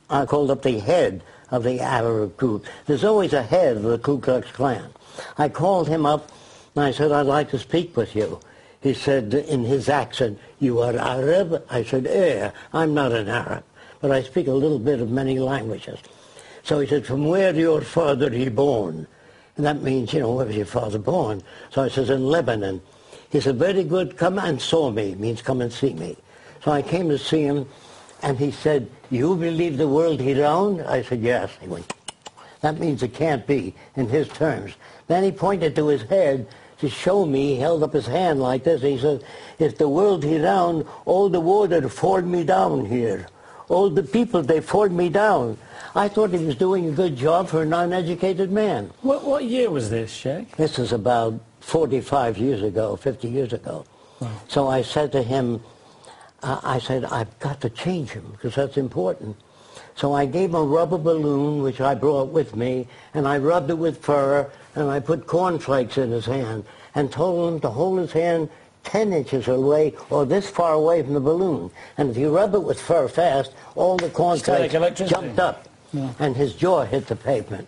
I called up the head of the Arab group. There's always a head of the Ku Klux Klan. I called him up and I said, I'd like to speak with you. He said in his accent, "You are Arab?" I said, "Yeah, I'm not an Arab, but I speak a little bit of many languages." So he said, "From where your father he born?" And that means, you know, where was your father born? So I says, "In Lebanon." He said, "Very good, come and saw me," means come and see me. So I came to see him, and he said, "You believe the world he round?" I said, "Yes." He went, "That means it can't be," in his terms. Then he pointed to his head to show me. He held up his hand like this. He said, "If the world he round, all the water fall me down here. All the people, they fall me down." I thought he was doing a good job for a non-educated man. What year was this, Sheikh? This is about 45 years ago, 50 years ago. Wow. So I said to him, I said, "I've got to change him because that's important." So I gave him a rubber balloon, which I brought with me, and I rubbed it with fur, and I put cornflakes in his hand and told him to hold his hand 10 inches away or this far away from the balloon. And if you rub it with fur fast, all the cornflakes jumped up. Yeah. And his jaw hit the pavement.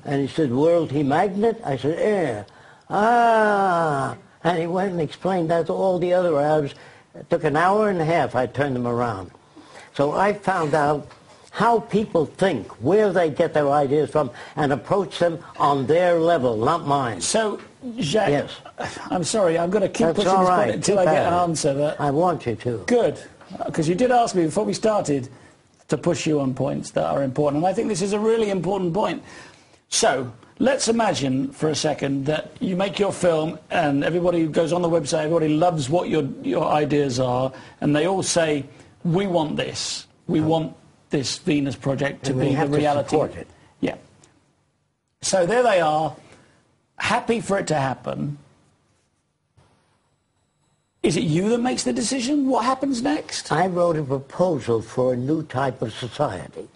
And he said, "World he magnet?" I said, "Yeah." "Ah." And he went and explained that to all the other Arabs. It took an hour and a half. I turned them around. So I found out how people think, where they get their ideas from, and approach them on their level, not mine. So, Jacques, yes. I'm sorry, I'm going to keep pushing all this right. point until I get an answer. That I want you to. Good, because you did ask me before we started to push you on points that are important, and I think this is a really important point. So, let's imagine for a second that you make your film and everybody goes on the website, everybody loves what your ideas are, and they all say, "We want this. We want this Venus project to be the reality." To support it. Yeah. So there they are, happy for it to happen. Is it you that makes the decision? What happens next? I wrote a proposal for a new type of society,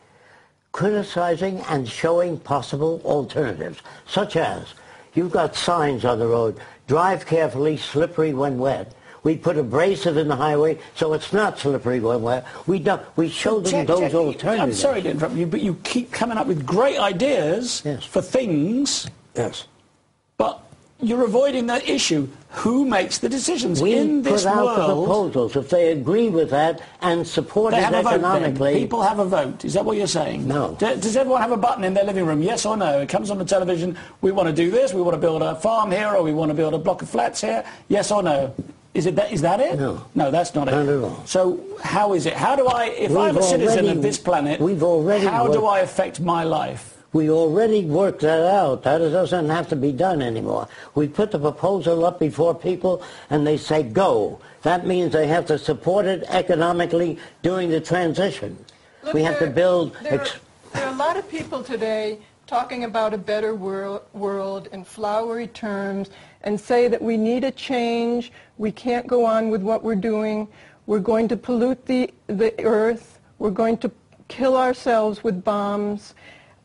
criticizing and showing possible alternatives, such as, you've got signs on the road, "Drive carefully, slippery when wet." We put abrasive in the highway so it's not slippery when wet. We show them those alternatives. I'm sorry to interrupt you, but you keep coming up with great ideas for things. Yes. But you're avoiding that issue. Who makes the decisions in this world? We put out the proposals. If they agree with that and support it economically. People have a vote. Is that what you're saying? No. Does everyone have a button in their living room? Yes or no? It comes on the television. We want to do this. We want to build a farm here, or we want to build a block of flats here. Yes or no? Is that it? No. No, that's not it. Not at all. So how is it? How do I, if I'm a citizen of this planet, how do I affect my life? We already worked that out. That doesn't have to be done anymore. We put the proposal up before people, and they say go. That means they have to support it economically during the transition. Look, we have to build... There are a lot of people today talking about a better world in flowery terms and say that we need a change, we can't go on with what we're doing, we're going to pollute the earth, we're going to kill ourselves with bombs,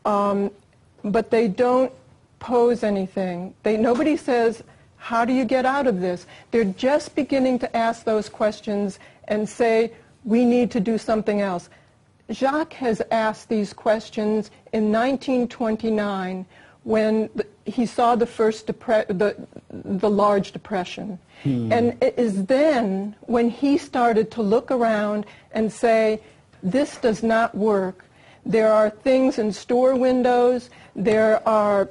but they don't pose anything. Nobody says, how do you get out of this? They're just beginning to ask those questions and say, we need to do something else. Jacques has asked these questions in 1929 when he saw the first the large depression. And it is then when he started to look around and say, this does not work. There are things in store windows, there are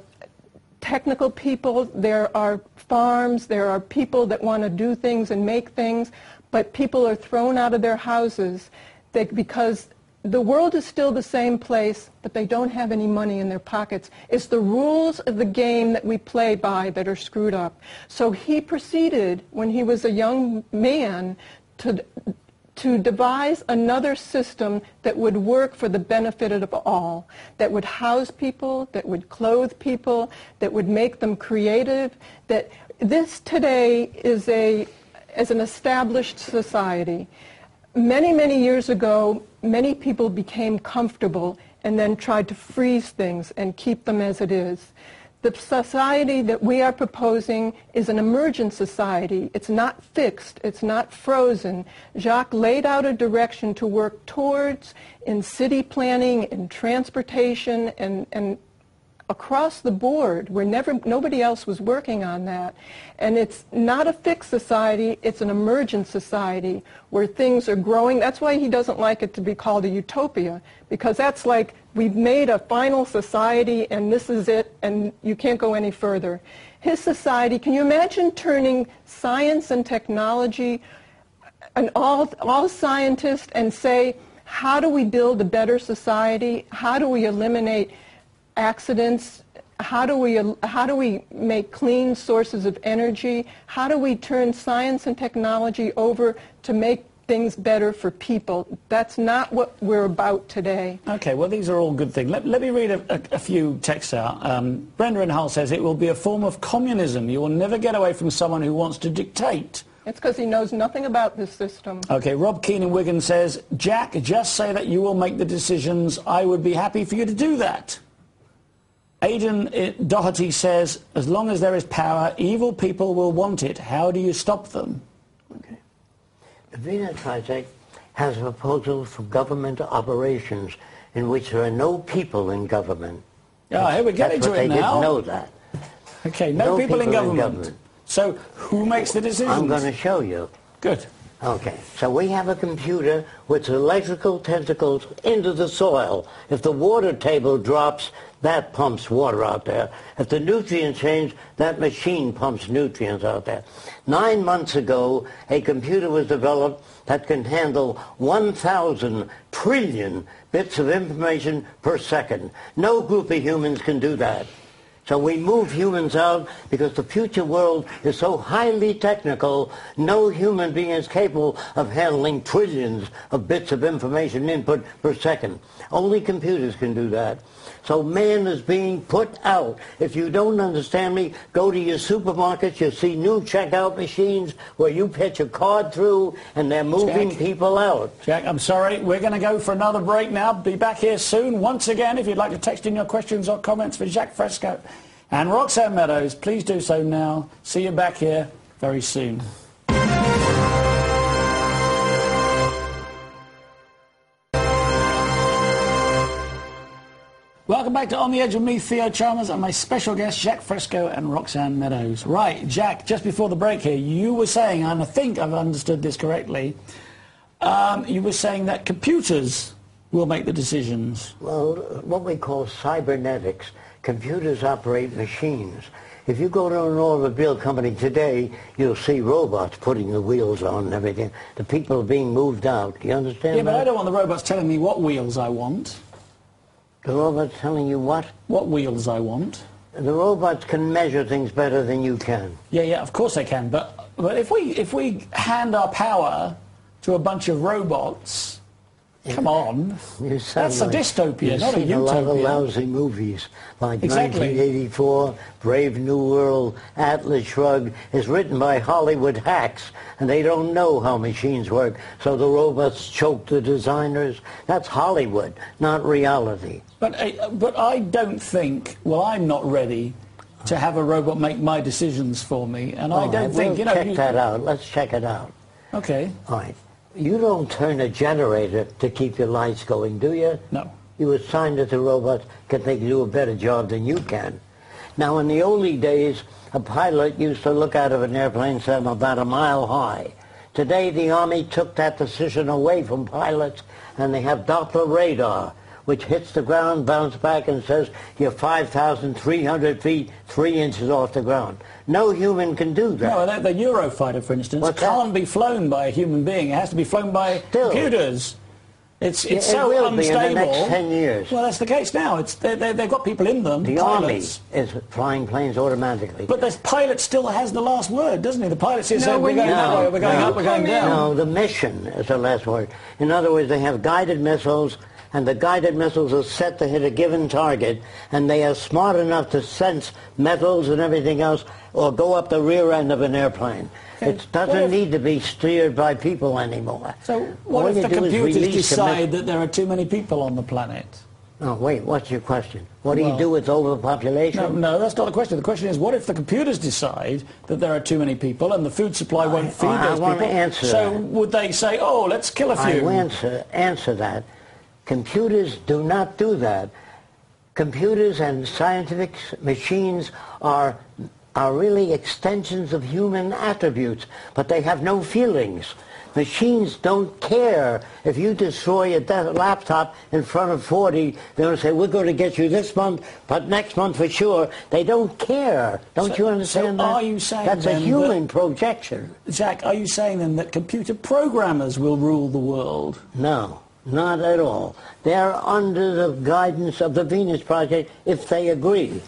technical people, there are farms, there are people that want to do things and make things, but people are thrown out of their houses because the world is still the same place, but they don't have any money in their pockets. It's the rules of the game that we play by that are screwed up. So he proceeded, when he was a young man, to devise another system that would work for the benefit of all, that would house people, that would clothe people, that would make them creative. That this today is an established society. Many, many years ago, many people became comfortable and then tried to freeze things and keep them as it is. The society that we are proposing is an emergent society. It's not fixed. It's not frozen. Jacques laid out a direction to work towards in city planning, in transportation, and across the board where nobody else was working on that. And it's not a fixed society, it's an emergent society where things are growing. That's why he doesn't like it to be called a utopia, because that's like we've made a final society and this is it and you can't go any further. His society, can you imagine turning science and technology and all scientists and say, how do we build a better society? How do we eliminate accidents? How do we make clean sources of energy? How do we turn science and technology over to make things better for people? That's not what we're about today. Okay, well, these are all good things. Let me read a few texts out. Brenda in Hull says, it will be a form of communism. You will never get away from someone who wants to dictate. It's because he knows nothing about this system. Okay, Rob Keane in Wigan says, Jack, just say that you will make the decisions. I would be happy for you to do that. Aidan Doherty says, as long as there is power, evil people will want it. How do you stop them? Okay. The Vienna Project has a proposal for government operations in which there are no people in government. Yeah, here we're getting to it now. They didn't know that. Okay, no people in government. So who makes the decisions? I'm going to show you. Good. Okay, so we have a computer with electrical tentacles into the soil. If the water table drops, that pumps water out there. If the nutrients change, that machine pumps nutrients out there. 9 months ago, a computer was developed that can handle 1,000 trillion bits of information per second. No group of humans can do that. So we move humans out because the future world is so highly technical, no human being is capable of handling trillions of bits of information input per second. Only computers can do that. So man is being put out. If you don't understand me, go to your supermarkets, you'll see new checkout machines where you pitch a card through and they're moving people out. Jack, I'm sorry, we're going to go for another break now. Be back here soon. Once again, if you'd like to text in your questions or comments for Jacques Fresco and Roxanne Meadows, please do so now. See you back here very soon. Welcome back to On the Edge with me, Theo Chalmers, and my special guests, Jacques Fresco and Roxanne Meadows. Right, Jack, just before the break here, you were saying, and I think I've understood this correctly, you were saying that computers will make the decisions. Well, what we call cybernetics. Computers operate machines. If you go to an automobile company today, you'll see robots putting the wheels on and everything. The people are being moved out. Do you understand Yeah, that? but I don't want the robots telling me what wheels I want. The robots telling you what? What wheels I want. The robots can measure things better than you can. Yeah, of course they can. But if we hand our power to a bunch of robots, come on, that's a dystopia, not a utopia. You've seen a lot of lousy movies like Exactly. 1984, Brave New World, Atlas Shrugged. It's written by Hollywood hacks, and they don't know how machines work, so the robots choke the designers. That's Hollywood, not reality. But I don't think, well, I'm not ready to have a robot make my decisions for me, and I don't think, we'll check that out. Let's check it out. Okay. All right. You don't turn a generator to keep your lights going, do you? No. You assign it to robots because they can do a better job than you can. Now, in the early days, a pilot used to look out of an airplane from about a mile high. Today, the Army took that decision away from pilots, and they have Doppler radar, which hits the ground, bounces back, and says you're 5,300 feet, 3 inches off the ground. No human can do that. No, the Eurofighter, for instance, can't be flown by a human being. It has to be flown by computers. It's so will unstable. Be in the next 10 years. Well, that's the case now. They've got people in them. The pilots. Army is flying planes automatically. But the pilot still has the last word, doesn't he? The pilot says, we're going that way, we're going up, we're going down. No, the mission is the last word. In other words, they have guided missiles, and the guided missiles are set to hit a given target, and they are smart enough to sense metals and everything else, or go up the rear end of an airplane. Okay. It doesn't need to be steered by people anymore. So what if the computers decide that there are too many people on the planet? No, wait, what's your question? What do Well, you do with overpopulation? No, that's not the question. The question is, what if the computers decide that there are too many people and the food supply won't feed those people? I want to answer so that. would they say, oh, let's kill a few? I answer that. Computers do not do that. Computers and scientific machines are really extensions of human attributes, but they have no feelings. Machines don't care. If you destroy a laptop in front of 40, they're going to say, we're going to get you this month, but next month for sure. They don't care. Don't you understand that? Are you saying that's a then human projection? Jack, are you saying then that computer programmers will rule the world? No, not at all. They're under the guidance of the Venus Project if they agree.